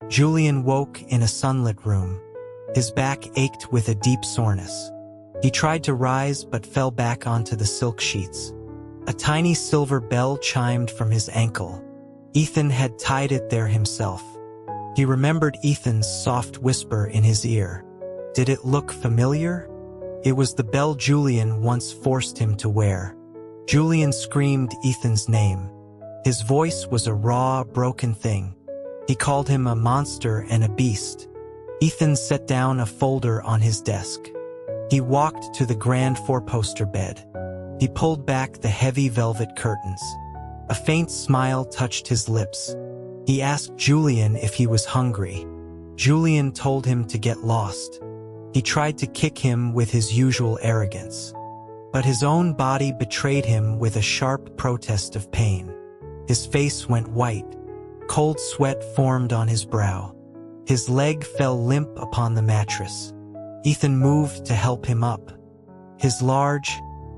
Julian woke in a sunlit room. His back ached with a deep soreness. He tried to rise but fell back onto the silk sheets. A tiny silver bell chimed from his ankle. Ethan had tied it there himself. He remembered Ethan's soft whisper in his ear. Did it look familiar? It was the bell Julian once forced him to wear. Julian screamed Ethan's name. His voice was a raw, broken thing. He called him a monster and a beast. Ethan set down a folder on his desk. He walked to the grand four-poster bed. He pulled back the heavy velvet curtains. A faint smile touched his lips. He asked Julian if he was hungry. Julian told him to get lost. He tried to kick him with his usual arrogance. But his own body betrayed him with a sharp protest of pain. His face went white. Cold sweat formed on his brow. His leg fell limp upon the mattress. Ethan moved to help him up. His large,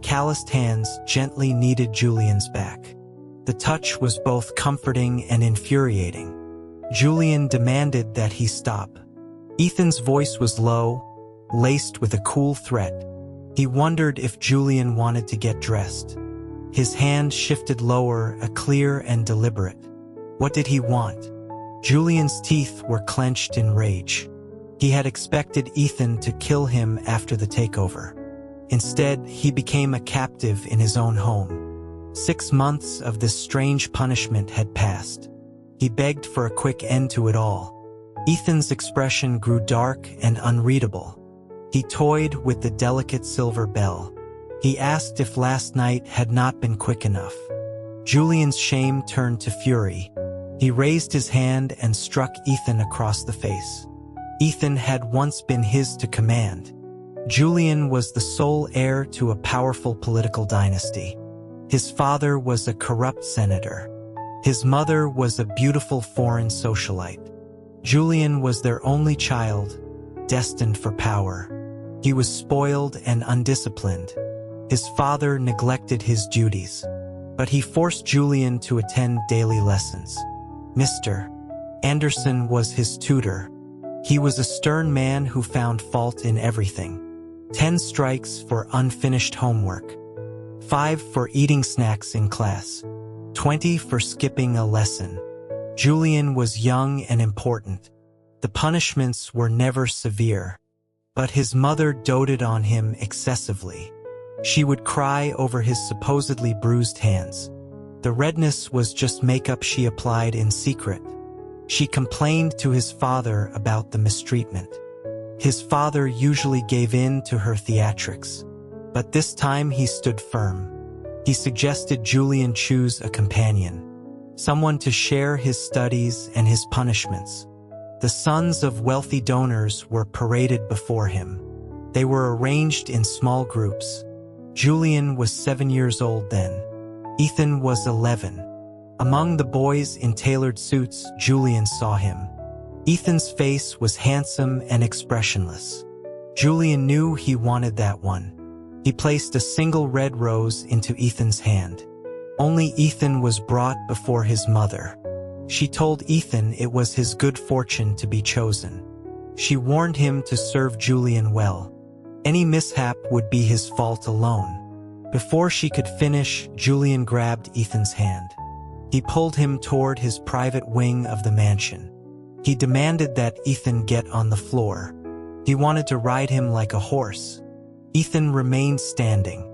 calloused hands gently kneaded Julian's back. The touch was both comforting and infuriating. Julian demanded that he stop. Ethan's voice was low, laced with a cool threat. He wondered if Julian wanted to get dressed. His hand shifted lower, a clear and deliberate. What did he want? Julian's teeth were clenched in rage. He had expected Ethan to kill him after the takeover. Instead, he became a captive in his own home. 6 months of this strange punishment had passed. He begged for a quick end to it all. Ethan's expression grew dark and unreadable. He toyed with the delicate silver bell. He asked if last night had not been quick enough. Julian's shame turned to fury. He raised his hand and struck Ethan across the face. Ethan had once been his to command. Julian was the sole heir to a powerful political dynasty. His father was a corrupt senator. His mother was a beautiful foreign socialite. Julian was their only child, destined for power. He was spoiled and undisciplined. His father neglected his duties, but he forced Julian to attend daily lessons. Mr. Anderson was his tutor. He was a stern man who found fault in everything. 10 strikes for unfinished homework. 5 for eating snacks in class. 20 for skipping a lesson. Julian was young and important. The punishments were never severe, but his mother doted on him excessively. She would cry over his supposedly bruised hands. The redness was just makeup she applied in secret. She complained to his father about the mistreatment. His father usually gave in to her theatrics, but this time he stood firm. He suggested Julian choose a companion, someone to share his studies and his punishments. The sons of wealthy donors were paraded before him. They were arranged in small groups. Julian was 7 years old then. Ethan was 11. Among the boys in tailored suits, Julian saw him. Ethan's face was handsome and expressionless. Julian knew he wanted that one. He placed a single red rose into Ethan's hand. Only Ethan was brought before his mother. She told Ethan it was his good fortune to be chosen. She warned him to serve Julian well. Any mishap would be his fault alone. Before she could finish, Julian grabbed Ethan's hand. He pulled him toward his private wing of the mansion. He demanded that Ethan get on the floor. He wanted to ride him like a horse. Ethan remained standing.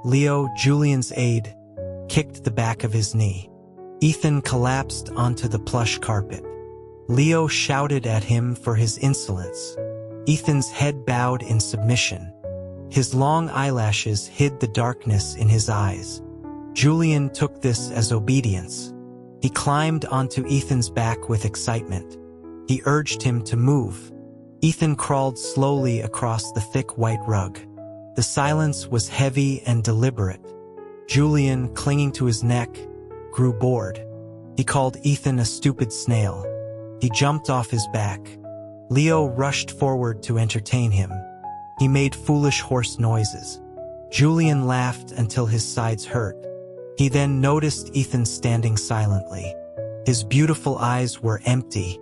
Leo, Julian's aide, kicked the back of his knee. Ethan collapsed onto the plush carpet. Leo shouted at him for his insolence. Ethan's head bowed in submission. His long eyelashes hid the darkness in his eyes. Julian took this as obedience. He climbed onto Ethan's back with excitement. He urged him to move. Ethan crawled slowly across the thick white rug. The silence was heavy and deliberate. Julian, clinging to his neck, grew bored. He called Ethan a stupid snail. He jumped off his back. Leo rushed forward to entertain him. He made foolish horse noises. Julian laughed until his sides hurt. He then noticed Ethan standing silently. His beautiful eyes were empty.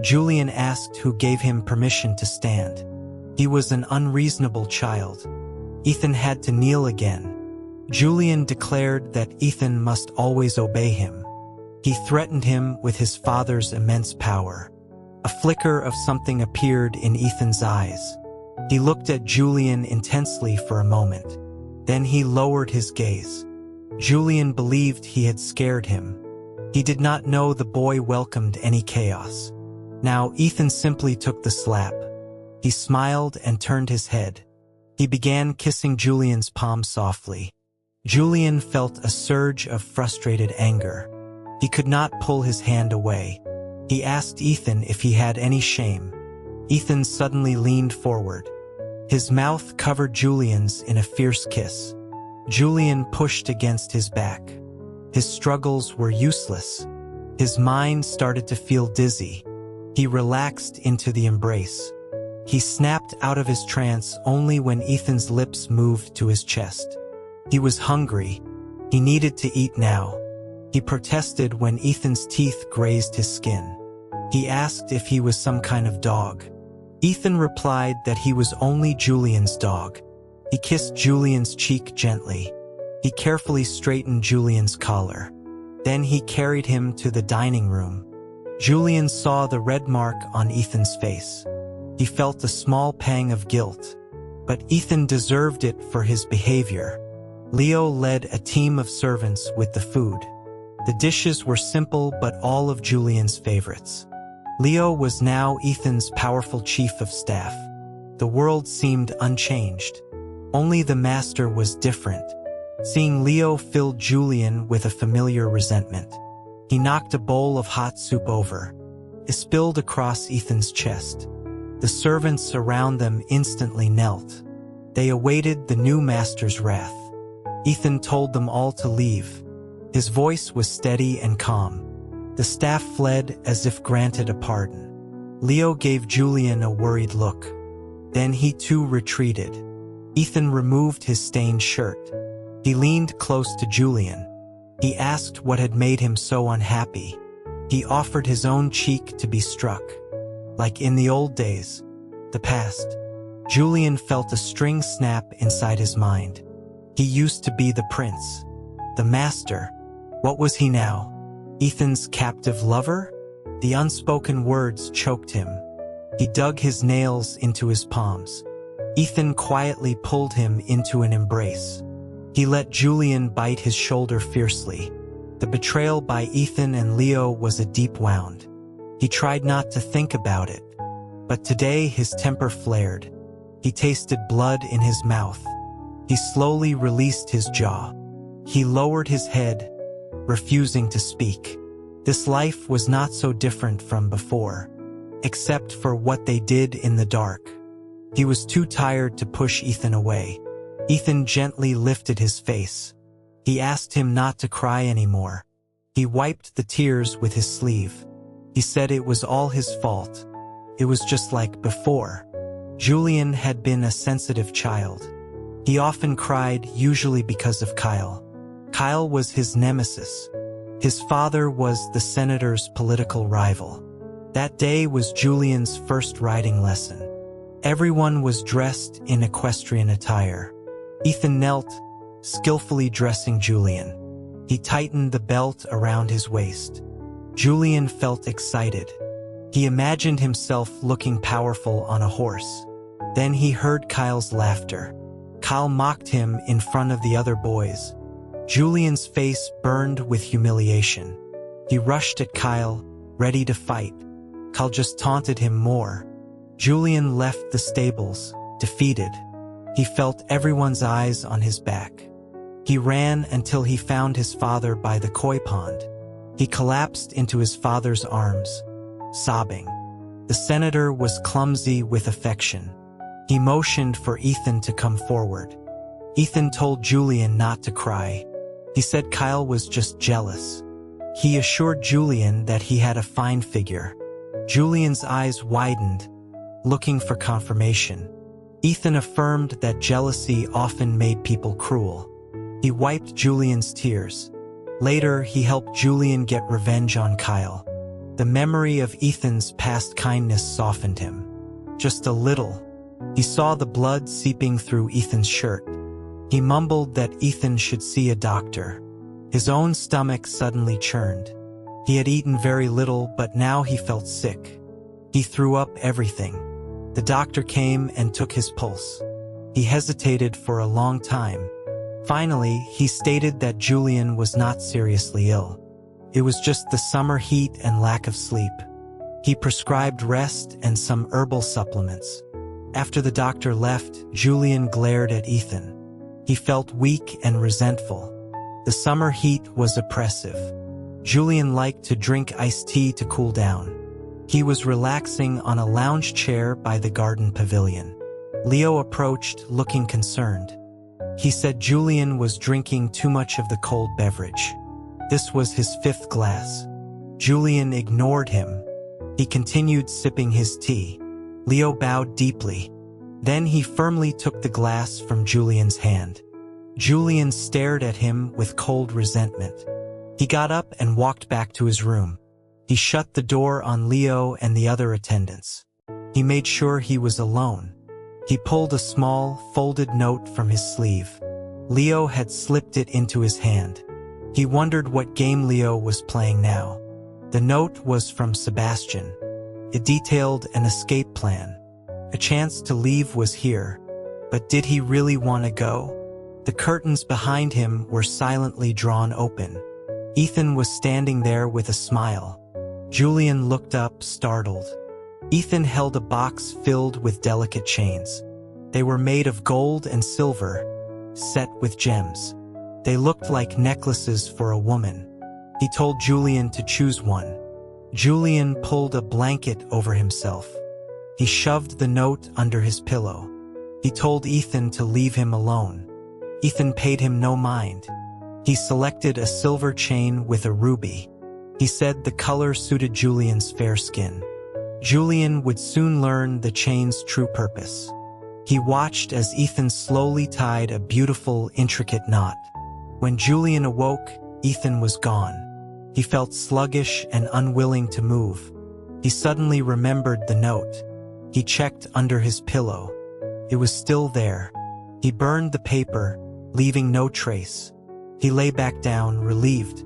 Julian asked who gave him permission to stand. He was an unreasonable child. Ethan had to kneel again. Julian declared that Ethan must always obey him. He threatened him with his father's immense power. A flicker of something appeared in Ethan's eyes. He looked at Julian intensely for a moment. Then he lowered his gaze. Julian believed he had scared him. He did not know the boy welcomed any chaos. Now Ethan simply took the slap. He smiled and turned his head. He began kissing Julian's palm softly. Julian felt a surge of frustrated anger. He could not pull his hand away. He asked Ethan if he had any shame. Ethan suddenly leaned forward. His mouth covered Julian's in a fierce kiss. Julian pushed against his back. His struggles were useless. His mind started to feel dizzy. He relaxed into the embrace. He snapped out of his trance only when Ethan's lips moved to his chest. He was hungry. He needed to eat now. He protested when Ethan's teeth grazed his skin. He asked if he was some kind of dog. Ethan replied that he was only Julian's dog. He kissed Julian's cheek gently. He carefully straightened Julian's collar. Then he carried him to the dining room. Julian saw the red mark on Ethan's face. He felt a small pang of guilt. But Ethan deserved it for his behavior. Leo led a team of servants with the food. The dishes were simple but all of Julian's favorites. Leo was now Ethan's powerful chief of staff. The world seemed unchanged. Only the master was different. Seeing Leo filled Julian with a familiar resentment. He knocked a bowl of hot soup over. It spilled across Ethan's chest. The servants around them instantly knelt. They awaited the new master's wrath. Ethan told them all to leave. His voice was steady and calm. The staff fled as if granted a pardon. Leo gave Julian a worried look. Then he too retreated. Ethan removed his stained shirt. He leaned close to Julian. He asked what had made him so unhappy. He offered his own cheek to be struck. Like in the old days, the past. Julian felt a string snap inside his mind. He used to be the prince, the master. What was he now? Ethan's captive lover? The unspoken words choked him. He dug his nails into his palms. Ethan quietly pulled him into an embrace. He let Julian bite his shoulder fiercely. The betrayal by Ethan and Leo was a deep wound. He tried not to think about it. But today his temper flared. He tasted blood in his mouth. He slowly released his jaw. He lowered his head, refusing to speak. This life was not so different from before, except for what they did in the dark. He was too tired to push Ethan away. Ethan gently lifted his face. He asked him not to cry anymore. He wiped the tears with his sleeve. He said it was all his fault. It was just like before. Julian had been a sensitive child. He often cried, usually because of Kyle. Kyle was his nemesis. His father was the senator's political rival. That day was Julian's first riding lesson. Everyone was dressed in equestrian attire. Ethan knelt, skillfully dressing Julian. He tightened the belt around his waist. Julian felt excited. He imagined himself looking powerful on a horse. Then he heard Kyle's laughter. Kyle mocked him in front of the other boys. Julian's face burned with humiliation. He rushed at Kyle, ready to fight. Kyle just taunted him more. Julian left the stables, defeated. He felt everyone's eyes on his back. He ran until he found his father by the koi pond. He collapsed into his father's arms, sobbing. The senator was clumsy with affection. He motioned for Ethan to come forward. Ethan told Julian not to cry. He said Kyle was just jealous. He assured Julian that he had a fine figure. Julian's eyes widened, looking for confirmation. Ethan affirmed that jealousy often made people cruel. He wiped Julian's tears. Later, he helped Julian get revenge on Kyle. The memory of Ethan's past kindness softened him. Just a little. He saw the blood seeping through Ethan's shirt. He mumbled that Ethan should see a doctor. His own stomach suddenly churned. He had eaten very little, but now he felt sick. He threw up everything. The doctor came and took his pulse. He hesitated for a long time. Finally, he stated that Julian was not seriously ill. It was just the summer heat and lack of sleep. He prescribed rest and some herbal supplements. After the doctor left, Julian glared at Ethan. He felt weak and resentful. The summer heat was oppressive. Julian liked to drink iced tea to cool down. He was relaxing on a lounge chair by the garden pavilion. Leo approached, looking concerned. He said Julian was drinking too much of the cold beverage. This was his 5th glass. Julian ignored him. He continued sipping his tea. Leo bowed deeply. Then he firmly took the glass from Julian's hand. Julian stared at him with cold resentment. He got up and walked back to his room. He shut the door on Leo and the other attendants. He made sure he was alone. He pulled a small, folded note from his sleeve. Leo had slipped it into his hand. He wondered what game Leo was playing now. The note was from Sebastian. It detailed an escape plan. A chance to leave was here. But did he really want to go? The curtains behind him were silently drawn open. Ethan was standing there with a smile. Julian looked up, startled. Ethan held a box filled with delicate chains. They were made of gold and silver, set with gems. They looked like necklaces for a woman. He told Julian to choose one. Julian pulled a blanket over himself. He shoved the note under his pillow. He told Ethan to leave him alone. Ethan paid him no mind. He selected a silver chain with a ruby. He said the color suited Julian's fair skin. Julian would soon learn the chain's true purpose. He watched as Ethan slowly tied a beautiful, intricate knot. When Julian awoke, Ethan was gone. He felt sluggish and unwilling to move. He suddenly remembered the note. He checked under his pillow. It was still there. He burned the paper, leaving no trace. He lay back down, relieved.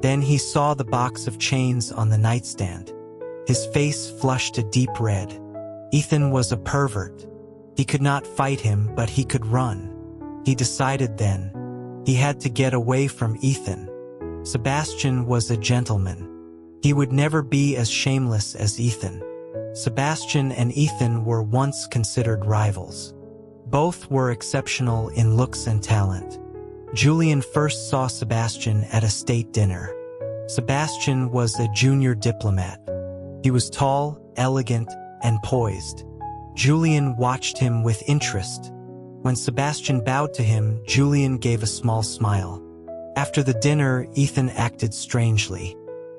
Then he saw the box of chains on the nightstand. His face flushed a deep red. Ethan was a pervert. He could not fight him, but he could run. He decided then. He had to get away from Ethan. Sebastian was a gentleman. He would never be as shameless as Ethan. Sebastian and Ethan were once considered rivals. Both were exceptional in looks and talent. Julian first saw Sebastian at a state dinner. Sebastian was a junior diplomat. He was tall, elegant, and poised. Julian watched him with interest. When Sebastian bowed to him, Julian gave a small smile. After the dinner, Ethan acted strangely.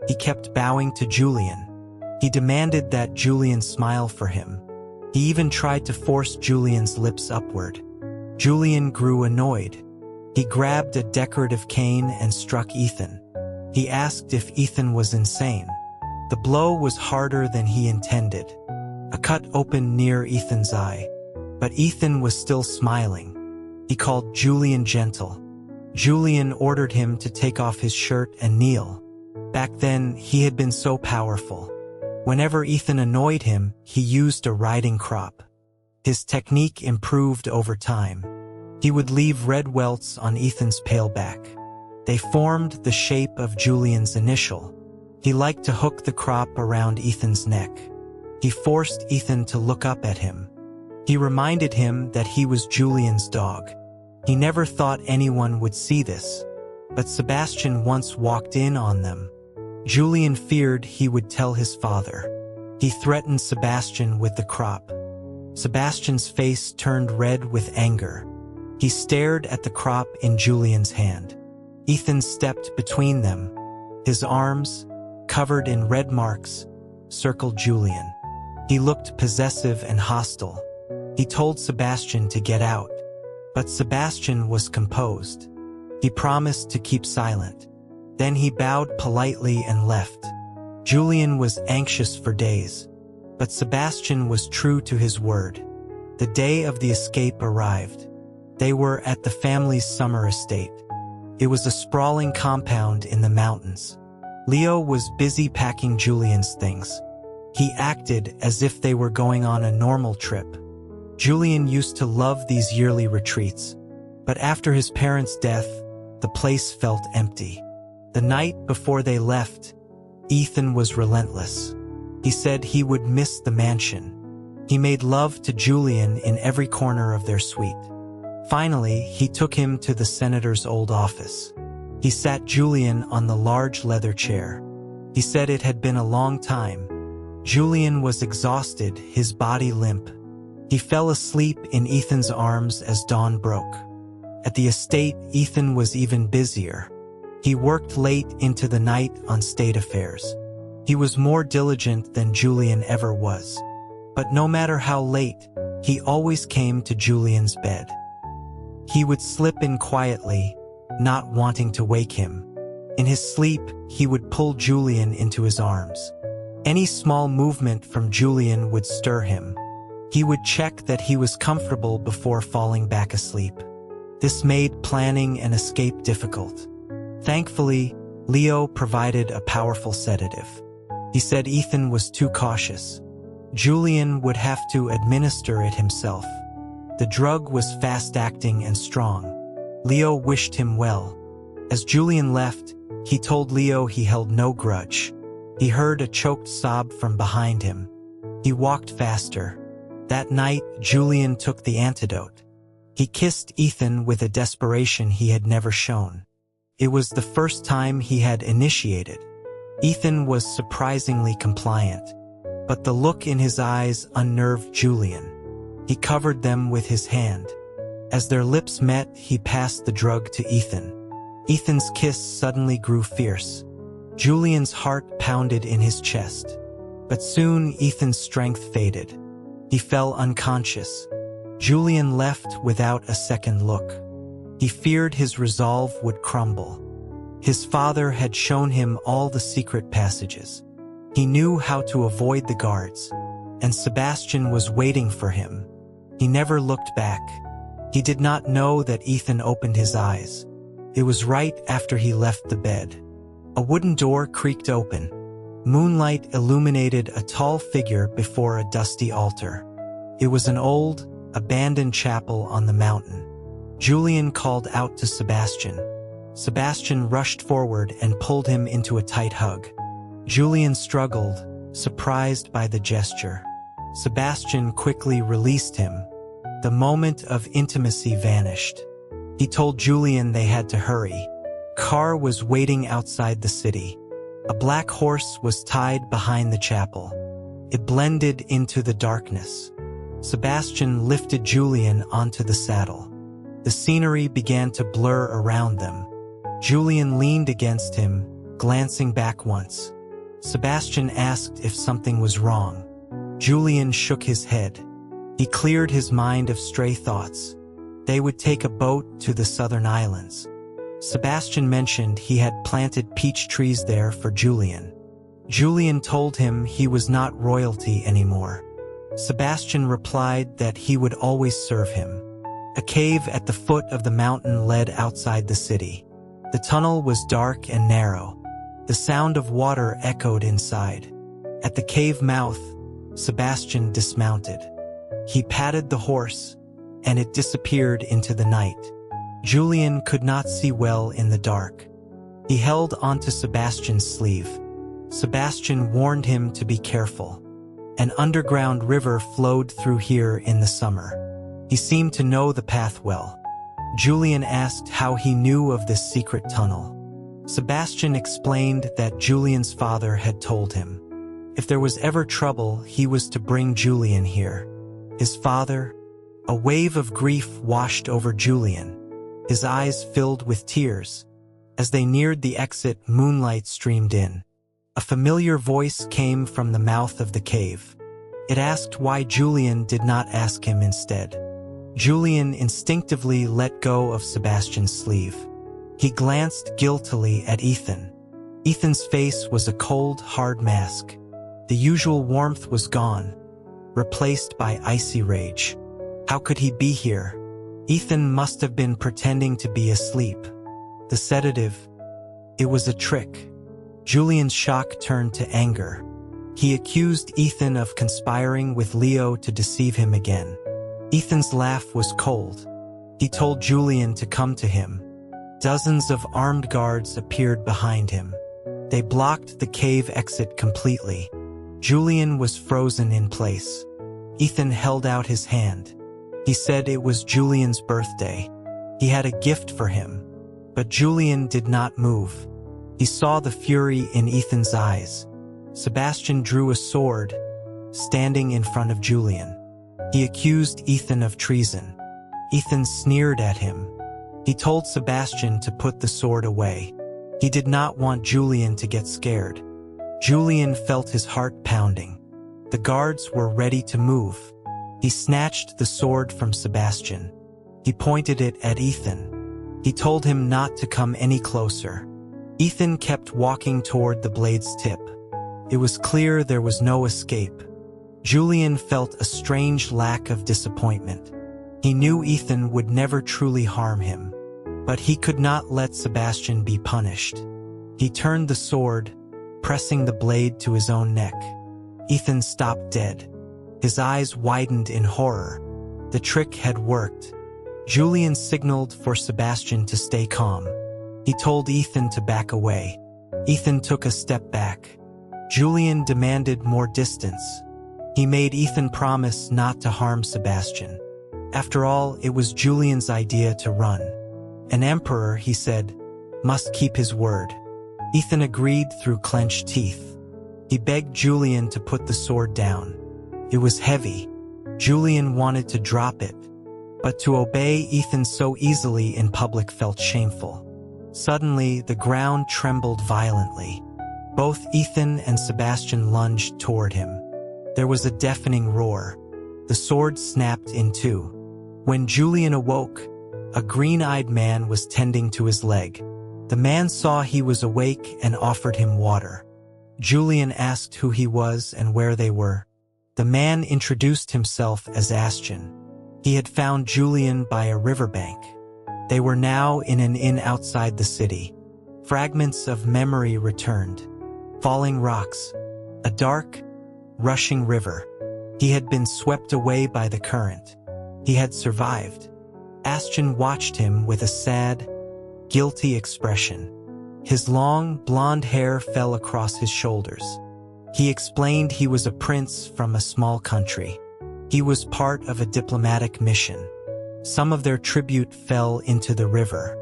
He kept bowing to Julian. He demanded that Julian smile for him. He even tried to force Julian's lips upward. Julian grew annoyed. He grabbed a decorative cane and struck Ethan. He asked if Ethan was insane. The blow was harder than he intended. A cut opened near Ethan's eye. But Ethan was still smiling. He called Julian gentle. Julian ordered him to take off his shirt and kneel. Back then, he had been so powerful. Whenever Ethan annoyed him, he used a riding crop. His technique improved over time. He would leave red welts on Ethan's pale back. They formed the shape of Julian's initial. He liked to hook the crop around Ethan's neck. He forced Ethan to look up at him. He reminded him that he was Julian's dog. He never thought anyone would see this, but Sebastian once walked in on them. Julian feared he would tell his father. He threatened Sebastian with the crop. Sebastian's face turned red with anger. He stared at the crop in Julian's hand. Ethan stepped between them. His arms, covered in red marks, circled Julian. He looked possessive and hostile. He told Sebastian to get out, but Sebastian was composed. He promised to keep silent. Then he bowed politely and left. Julian was anxious for days, but Sebastian was true to his word. The day of the escape arrived. They were at the family's summer estate. It was a sprawling compound in the mountains. Leo was busy packing Julian's things. He acted as if they were going on a normal trip. Julian used to love these yearly retreats, but after his parents' death, the place felt empty. The night before they left, Ethan was relentless. He said he would miss the mansion. He made love to Julian in every corner of their suite. Finally, he took him to the senator's old office. He sat Julian on the large leather chair. He said it had been a long time. Julian was exhausted, his body limp. He fell asleep in Ethan's arms as dawn broke. At the estate, Ethan was even busier. He worked late into the night on state affairs. He was more diligent than Julian ever was. But no matter how late, he always came to Julian's bed. He would slip in quietly, not wanting to wake him. In his sleep, he would pull Julian into his arms. Any small movement from Julian would stir him. He would check that he was comfortable before falling back asleep. This made planning an escape difficult. Thankfully, Leo provided a powerful sedative. He said Ethan was too cautious. Julian would have to administer it himself. The drug was fast-acting and strong. Leo wished him well. As Julian left, he told Leo he held no grudge. He heard a choked sob from behind him. He walked faster. That night, Julian took the antidote. He kissed Ethan with a desperation he had never shown. It was the first time he had initiated. Ethan was surprisingly compliant, but the look in his eyes unnerved Julian. He covered them with his hand. As their lips met, he passed the drug to Ethan. Ethan's kiss suddenly grew fierce. Julian's heart pounded in his chest. But soon Ethan's strength faded. He fell unconscious. Julian left without a second look. He feared his resolve would crumble. His father had shown him all the secret passages. He knew how to avoid the guards, and Sebastian was waiting for him. He never looked back. He did not know that Ethan opened his eyes. It was right after he left the bed. A wooden door creaked open. Moonlight illuminated a tall figure before a dusty altar. It was an old, abandoned chapel on the mountain. Julian called out to Sebastian. Sebastian rushed forward and pulled him into a tight hug. Julian struggled, surprised by the gesture. Sebastian quickly released him. The moment of intimacy vanished. He told Julian they had to hurry. Car was waiting outside the city. A black horse was tied behind the chapel. It blended into the darkness. Sebastian lifted Julian onto the saddle. The scenery began to blur around them. Julian leaned against him, glancing back once. Sebastian asked if something was wrong. Julian shook his head. He cleared his mind of stray thoughts. They would take a boat to the southern islands. Sebastian mentioned he had planted peach trees there for Julian. Julian told him he was not royalty anymore. Sebastian replied that he would always serve him. A cave at the foot of the mountain led outside the city. The tunnel was dark and narrow. The sound of water echoed inside. At the cave mouth, Sebastian dismounted. He patted the horse, and it disappeared into the night. Julian could not see well in the dark. He held onto Sebastian's sleeve. Sebastian warned him to be careful. An underground river flowed through here in the summer. He seemed to know the path well. Julian asked how he knew of this secret tunnel. Sebastian explained that Julian's father had told him. If there was ever trouble, he was to bring Julian here. His father? A wave of grief washed over Julian. His eyes filled with tears. As they neared the exit, moonlight streamed in. A familiar voice came from the mouth of the cave. It asked why Julian did not ask him instead. Julian instinctively let go of Sebastian's sleeve. He glanced guiltily at Ethan. Ethan's face was a cold, hard mask. The usual warmth was gone, replaced by icy rage. How could he be here? Ethan must have been pretending to be asleep. The sedative, it was a trick. Julian's shock turned to anger. He accused Ethan of conspiring with Leo to deceive him again. Ethan's laugh was cold. He told Julian to come to him. Dozens of armed guards appeared behind him. They blocked the cave exit completely. Julian was frozen in place. Ethan held out his hand. He said it was Julian's birthday. He had a gift for him. But Julian did not move. He saw the fury in Ethan's eyes. Sebastian drew a sword, standing in front of Julian. He accused Ethan of treason. Ethan sneered at him. He told Sebastian to put the sword away. He did not want Julian to get scared. Julian felt his heart pounding. The guards were ready to move. He snatched the sword from Sebastian. He pointed it at Ethan. He told him not to come any closer. Ethan kept walking toward the blade's tip. It was clear there was no escape. Julian felt a strange lack of disappointment. He knew Ethan would never truly harm him, but he could not let Sebastian be punished. He turned the sword, pressing the blade to his own neck. Ethan stopped dead. His eyes widened in horror. The trick had worked. Julian signaled for Sebastian to stay calm. He told Ethan to back away. Ethan took a step back. Julian demanded more distance. He made Ethan promise not to harm Sebastian. After all, it was Julian's idea to run. An emperor, he said, must keep his word. Ethan agreed through clenched teeth. He begged Julian to put the sword down. It was heavy. Julian wanted to drop it, but to obey Ethan so easily in public felt shameful. Suddenly, the ground trembled violently. Both Ethan and Sebastian lunged toward him. There was a deafening roar. The sword snapped in two. When Julian awoke, a green-eyed man was tending to his leg. The man saw he was awake and offered him water. Julian asked who he was and where they were. The man introduced himself as Astian. He had found Julian by a riverbank. They were now in an inn outside the city. Fragments of memory returned. Falling rocks. A dark, rushing river. He had been swept away by the current. He had survived. Astian watched him with a sad, guilty expression. His long, blonde hair fell across his shoulders. He explained he was a prince from a small country. He was part of a diplomatic mission. Some of their tribute fell into the river.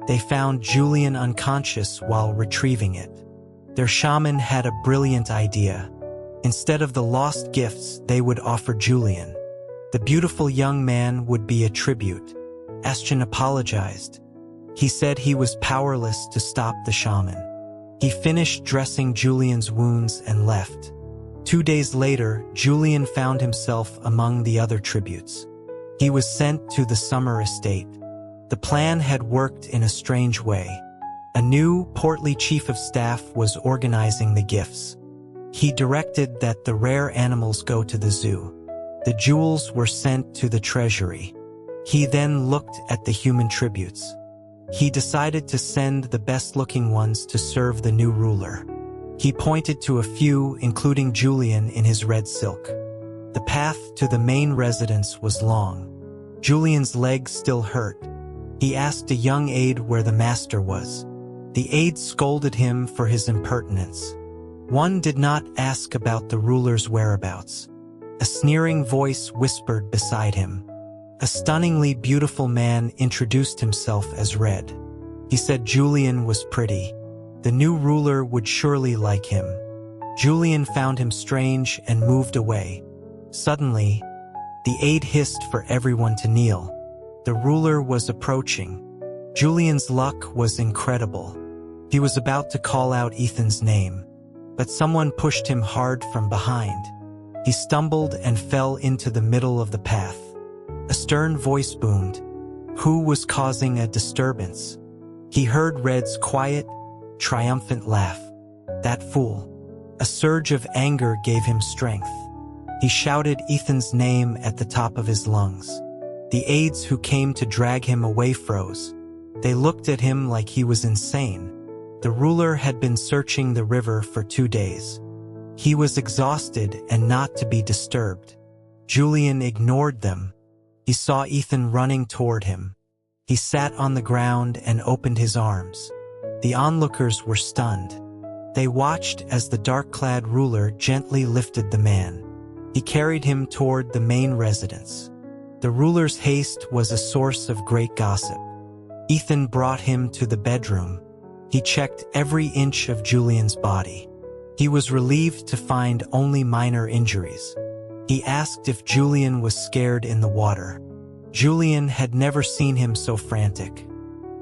They found Julian unconscious while retrieving it. Their shaman had a brilliant idea. Instead of the lost gifts, they would offer Julian. The beautiful young man would be a tribute. Astian apologized. He said he was powerless to stop the shaman. He finished dressing Julian's wounds and left. 2 days later, Julian found himself among the other tributes. He was sent to the summer estate. The plan had worked in a strange way. A new, portly chief of staff was organizing the gifts. He directed that the rare animals go to the zoo. The jewels were sent to the treasury. He then looked at the human tributes. He decided to send the best-looking ones to serve the new ruler. He pointed to a few, including Julian in his red silk. The path to the main residence was long. Julian's legs still hurt. He asked a young aide where the master was. The aide scolded him for his impertinence. One did not ask about the ruler's whereabouts. A sneering voice whispered beside him. A stunningly beautiful man introduced himself as Red. He said Julian was pretty. The new ruler would surely like him. Julian found him strange and moved away. Suddenly, the aide hissed for everyone to kneel. The ruler was approaching. Julian's luck was incredible. He was about to call out Ethan's name, but someone pushed him hard from behind. He stumbled and fell into the middle of the path. A stern voice boomed. Who was causing a disturbance? He heard Red's quiet, triumphant laugh. That fool. A surge of anger gave him strength. He shouted Ethan's name at the top of his lungs. The aides who came to drag him away froze. They looked at him like he was insane. The ruler had been searching the river for 2 days. He was exhausted and not to be disturbed. Julian ignored them. He saw Ethan running toward him. He sat on the ground and opened his arms. The onlookers were stunned. They watched as the dark-clad ruler gently lifted the man. He carried him toward the main residence. The ruler's haste was a source of great gossip. Ethan brought him to the bedroom. He checked every inch of Julian's body. He was relieved to find only minor injuries. He asked if Julian was scared in the water. Julian had never seen him so frantic.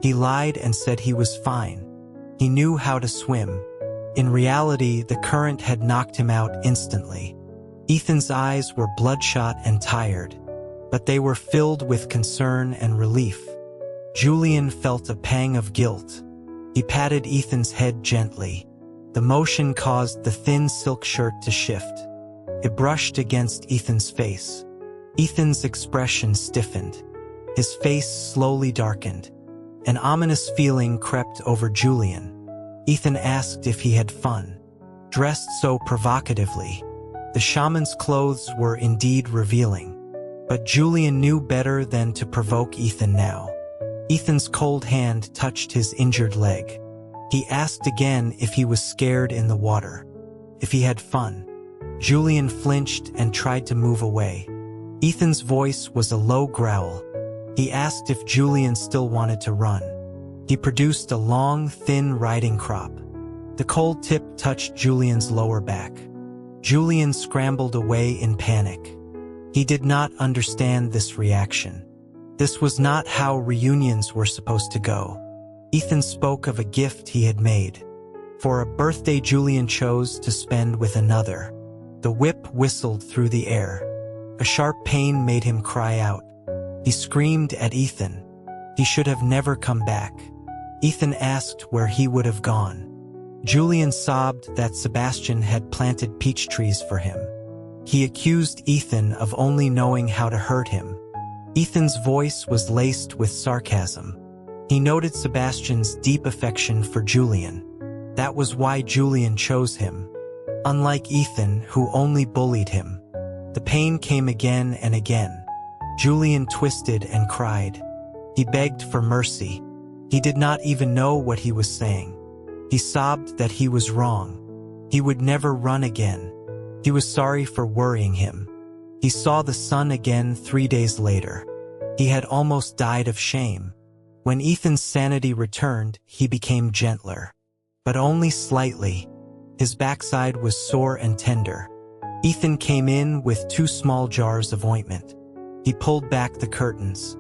He lied and said he was fine. He knew how to swim. In reality, the current had knocked him out instantly. Ethan's eyes were bloodshot and tired, but they were filled with concern and relief. Julian felt a pang of guilt. He patted Ethan's head gently. The motion caused the thin silk shirt to shift. It brushed against Ethan's face. Ethan's expression stiffened. His face slowly darkened. An ominous feeling crept over Julian. Ethan asked if he had fun. Dressed so provocatively, the shaman's clothes were indeed revealing. But Julian knew better than to provoke Ethan now. Ethan's cold hand touched his injured leg. He asked again if he was scared in the water, if he had fun. Julian flinched and tried to move away. Ethan's voice was a low growl. He asked if Julian still wanted to run. He produced a long, thin riding crop. The cold tip touched Julian's lower back. Julian scrambled away in panic. He did not understand this reaction. This was not how reunions were supposed to go. Ethan spoke of a gift he had made. For a birthday Julian chose to spend with another. The whip whistled through the air. A sharp pain made him cry out. He screamed at Ethan. He should have never come back. Ethan asked where he would have gone. Julian sobbed that Sebastian had planted peach trees for him. He accused Ethan of only knowing how to hurt him. Ethan's voice was laced with sarcasm. He noted Sebastian's deep affection for Julian. That was why Julian chose him. Unlike Ethan, who only bullied him. The pain came again and again. Julian twisted and cried. He begged for mercy. He did not even know what he was saying. He sobbed that he was wrong. He would never run again. He was sorry for worrying him. He saw the sun again 3 days later. He had almost died of shame. When Ethan's sanity returned, he became gentler. But only slightly. His backside was sore and tender. Ethan came in with 2 small jars of ointment. He pulled back the curtains.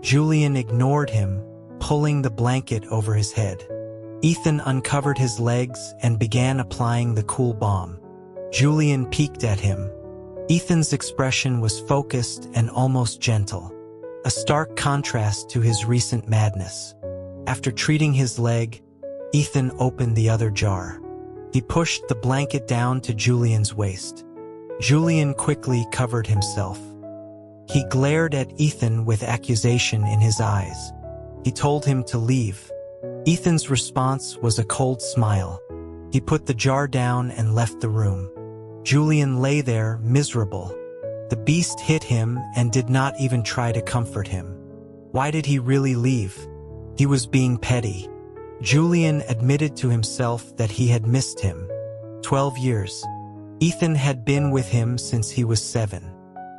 Julian ignored him, pulling the blanket over his head. Ethan uncovered his legs and began applying the cool balm. Julian peeked at him. Ethan's expression was focused and almost gentle, a stark contrast to his recent madness. After treating his leg, Ethan opened the other jar. He pushed the blanket down to Julian's waist. Julian quickly covered himself. He glared at Ethan with accusation in his eyes. He told him to leave. Ethan's response was a cold smile. He put the jar down and left the room. Julian lay there, miserable. The beast hit him and did not even try to comfort him. Why did he really leave? He was being petty. Julian admitted to himself that he had missed him. 12 years. Ethan had been with him since he was 7.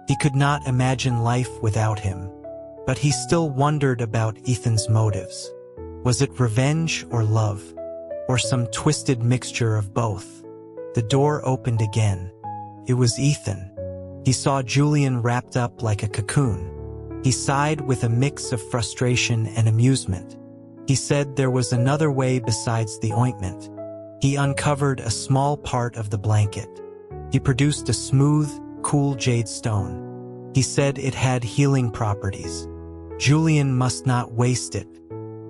He could not imagine life without him. But he still wondered about Ethan's motives. Was it revenge or love? Or some twisted mixture of both? The door opened again. It was Ethan. He saw Julian wrapped up like a cocoon. He sighed with a mix of frustration and amusement. He said there was another way besides the ointment. He uncovered a small part of the blanket. He produced a smooth, cool jade stone. He said it had healing properties. Julian must not waste it.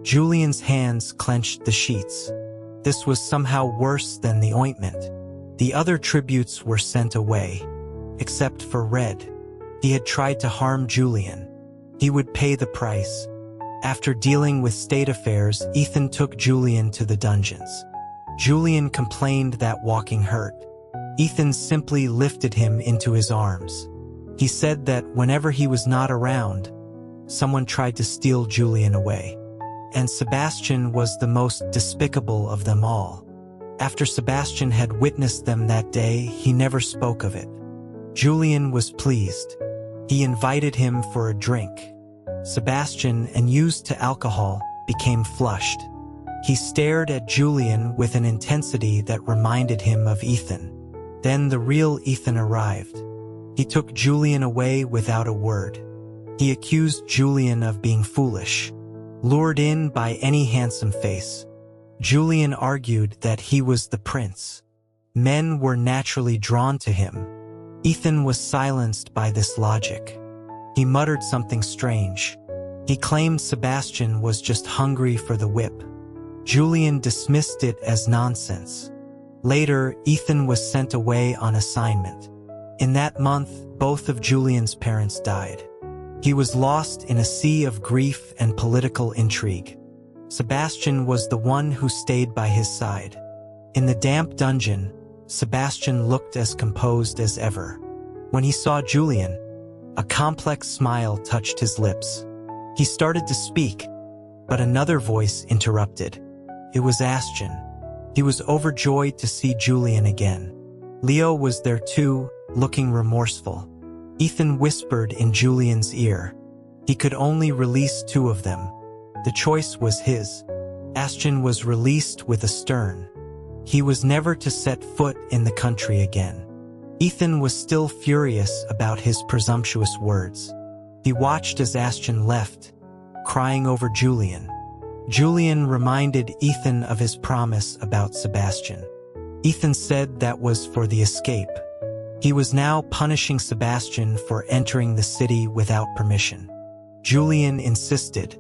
Julian's hands clenched the sheets. This was somehow worse than the ointment. The other tributes were sent away, except for Red. He had tried to harm Julian. He would pay the price. After dealing with state affairs, Ethan took Julian to the dungeons. Julian complained that walking hurt. Ethan simply lifted him into his arms. He said that whenever he was not around, someone tried to steal Julian away. And Sebastian was the most despicable of them all. After Sebastian had witnessed them that day, he never spoke of it. Julian was pleased. He invited him for a drink. Sebastian, unused to alcohol, became flushed. He stared at Julian with an intensity that reminded him of Ethan. Then the real Ethan arrived. He took Julian away without a word. He accused Julian of being foolish, lured in by any handsome face. Julian argued that he was the prince. Men were naturally drawn to him. Ethan was silenced by this logic. He muttered something strange. He claimed Sebastian was just hungry for the whip. Julian dismissed it as nonsense. Later, Ethan was sent away on assignment. In that month, both of Julian's parents died. He was lost in a sea of grief and political intrigue. Sebastian was the one who stayed by his side. In the damp dungeon, Sebastian looked as composed as ever. When he saw Julian, a complex smile touched his lips. He started to speak, but another voice interrupted. It was Ashton. He was overjoyed to see Julian again. Leo was there too, looking remorseful. Ethan whispered in Julian's ear. He could only release 2 of them. The choice was his. Ashton was released with a stern. He was never to set foot in the country again. Ethan was still furious about his presumptuous words. He watched as Ashton left, crying over Julian. Julian reminded Ethan of his promise about Sebastian. Ethan said that was for the escape. He was now punishing Sebastian for entering the city without permission. Julian insisted.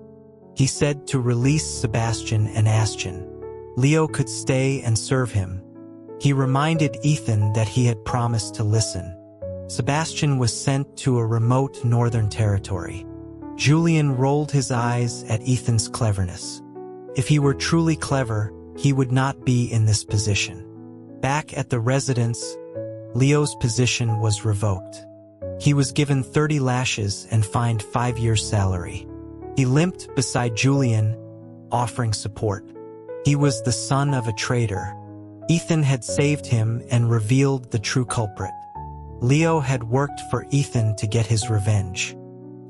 He said to release Sebastian and Ashton. Leo could stay and serve him. He reminded Ethan that he had promised to listen. Sebastian was sent to a remote northern territory. Julian rolled his eyes at Ethan's cleverness. If he were truly clever, he would not be in this position. Back at the residence, Leo's position was revoked. He was given 30 lashes and fined 5 years' salary. He limped beside Julian, offering support. He was the son of a traitor. Ethan had saved him and revealed the true culprit. Leo had worked for Ethan to get his revenge.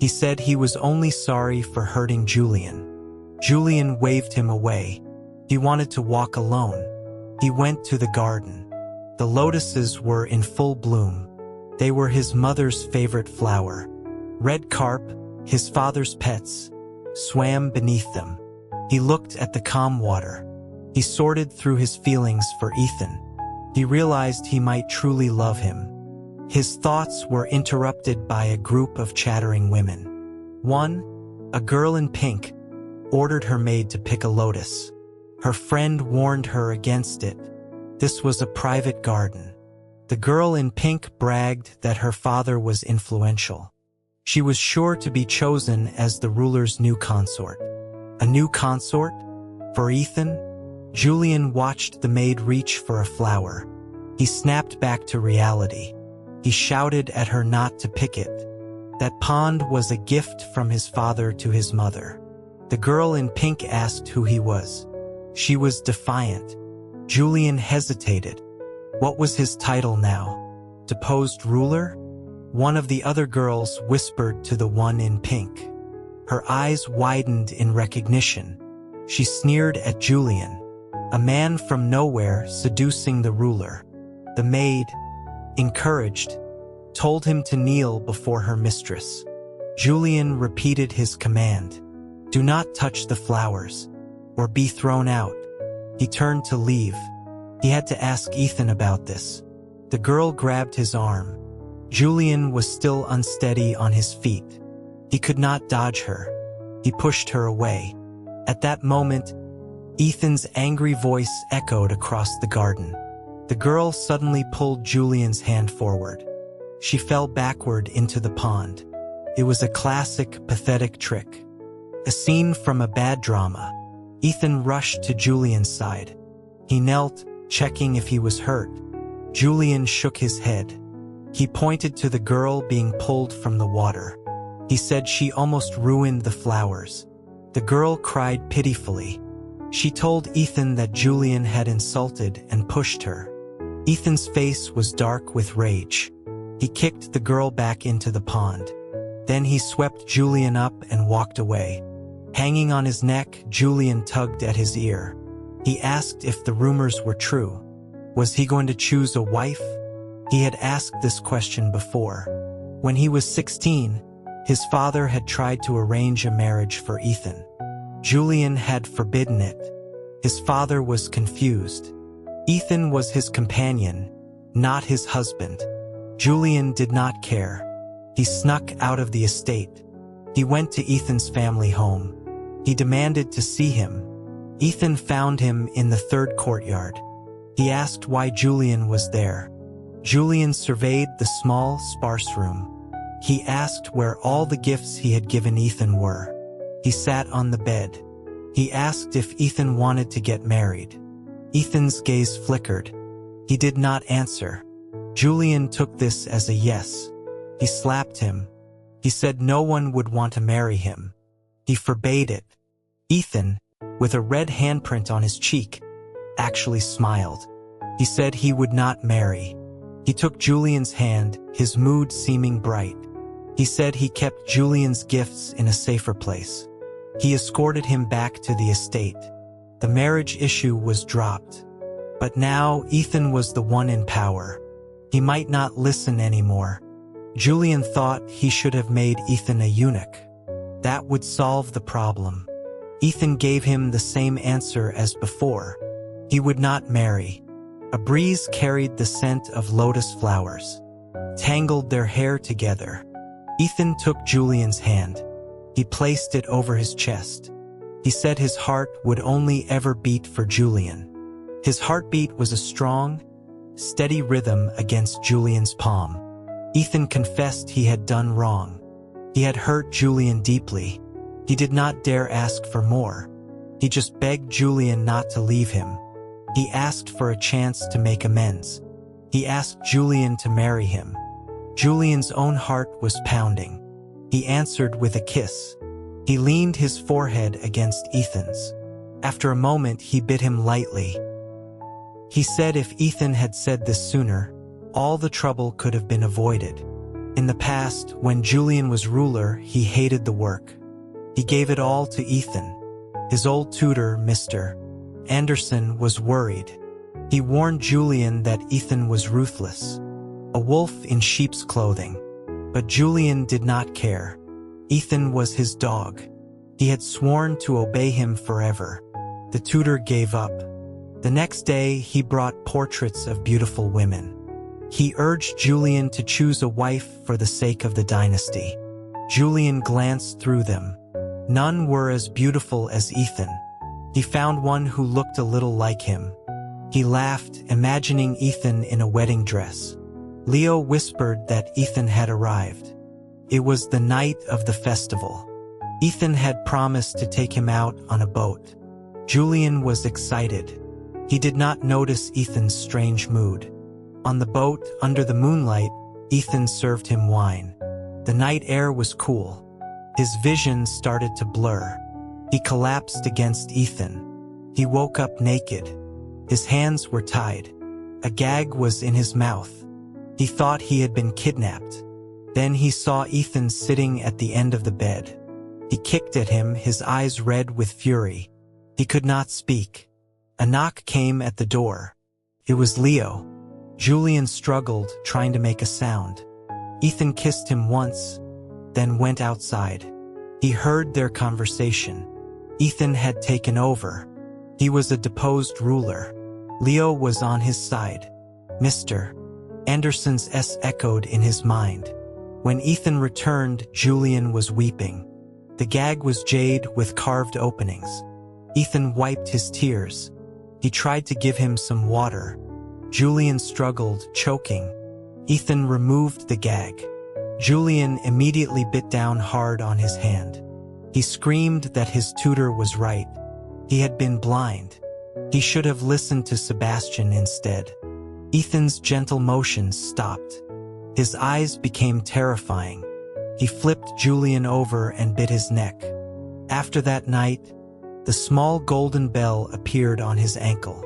He said he was only sorry for hurting Julian. Julian waved him away. He wanted to walk alone. He went to the garden. The lotuses were in full bloom. They were his mother's favorite flower. Red carp, his father's pets, swam beneath them. He looked at the calm water. He sorted through his feelings for Ethan. He realized he might truly love him. His thoughts were interrupted by a group of chattering women. One, a girl in pink, ordered her maid to pick a lotus. Her friend warned her against it. This was a private garden. The girl in pink bragged that her father was influential. She was sure to be chosen as the ruler's new consort. A new consort? For Ethan? Julian watched the maid reach for a flower. He snapped back to reality. He shouted at her not to pick it. That pond was a gift from his father to his mother. The girl in pink asked who he was. She was defiant. Julian hesitated. What was his title now? Deposed ruler? One of the other girls whispered to the one in pink. Her eyes widened in recognition. She sneered at Julian. A man from nowhere seducing the ruler. The maid, encouraged, told him to kneel before her mistress. Julian repeated his command. Do not touch the flowers, or be thrown out. He turned to leave. He had to ask Ethan about this. The girl grabbed his arm. Julian was still unsteady on his feet. He could not dodge her. He pushed her away. At that moment, Ethan's angry voice echoed across the garden. The girl suddenly pulled Julian's hand forward. She fell backward into the pond. It was a classic, pathetic trick. A scene from a bad drama. Ethan rushed to Julian's side. He knelt, checking if he was hurt. Julian shook his head. He pointed to the girl being pulled from the water. He said she almost ruined the flowers. The girl cried pitifully. She told Ethan that Julian had insulted and pushed her. Ethan's face was dark with rage. He kicked the girl back into the pond. Then he swept Julian up and walked away. Hanging on his neck, Julian tugged at his ear. He asked if the rumors were true. Was he going to choose a wife? He had asked this question before. When he was 16, his father had tried to arrange a marriage for Ethan. Julian had forbidden it. His father was confused. Ethan was his companion, not his husband. Julian did not care. He snuck out of the estate. He went to Ethan's family home. He demanded to see him. Ethan found him in the third courtyard. He asked why Julian was there. Julian surveyed the small, sparse room. He asked where all the gifts he had given Ethan were. He sat on the bed. He asked if Ethan wanted to get married. Ethan's gaze flickered. He did not answer. Julian took this as a yes. He slapped him. He said no one would want to marry him. He forbade it. Ethan, with a red handprint on his cheek, actually smiled. He said he would not marry. He took Julian's hand, his mood seeming bright. He said he kept Julian's gifts in a safer place. He escorted him back to the estate. The marriage issue was dropped. But now Ethan was the one in power. He might not listen anymore. Julian thought he should have made Ethan a eunuch. That would solve the problem. Ethan gave him the same answer as before. He would not marry. A breeze carried the scent of lotus flowers, tangled their hair together. Ethan took Julian's hand. He placed it over his chest. He said his heart would only ever beat for Julian. His heartbeat was a strong, steady rhythm against Julian's palm. Ethan confessed he had done wrong. He had hurt Julian deeply. He did not dare ask for more. He just begged Julian not to leave him. He asked for a chance to make amends. He asked Julian to marry him. Julian's own heart was pounding. He answered with a kiss. He leaned his forehead against Ethan's. After a moment, he bit him lightly. He said if Ethan had said this sooner, all the trouble could have been avoided. In the past, when Julian was ruler, he hated the work. He gave it all to Ethan. His old tutor, Mr. Anderson, was worried. He warned Julian that Ethan was ruthless, a wolf in sheep's clothing. But Julian did not care. Ethan was his dog. He had sworn to obey him forever. The tutor gave up. The next day, he brought portraits of beautiful women. He urged Julian to choose a wife for the sake of the dynasty. Julian glanced through them. None were as beautiful as Ethan. He found one who looked a little like him. He laughed, imagining Ethan in a wedding dress. Leo whispered that Ethan had arrived. It was the night of the festival. Ethan had promised to take him out on a boat. Julian was excited. He did not notice Ethan's strange mood. On the boat, under the moonlight, Ethan served him wine. The night air was cool. His vision started to blur. He collapsed against Ethan. He woke up naked. His hands were tied. A gag was in his mouth. He thought he had been kidnapped. Then he saw Ethan sitting at the end of the bed. He kicked at him, his eyes red with fury. He could not speak. A knock came at the door. It was Leo. Julian struggled, trying to make a sound. Ethan kissed him once, then went outside. He heard their conversation. Ethan had taken over. He was a deposed ruler. Leo was on his side. Mr. Anderson's S echoed in his mind. When Ethan returned, Julian was weeping. The gag was jade with carved openings. Ethan wiped his tears. He tried to give him some water. Julian struggled, choking. Ethan removed the gag. Julian immediately bit down hard on his hand. He screamed that his tutor was right. He had been blind. He should have listened to Sebastian instead. Ethan's gentle motions stopped. His eyes became terrifying. He flipped Julian over and bit his neck. After that night, the small golden bell appeared on his ankle.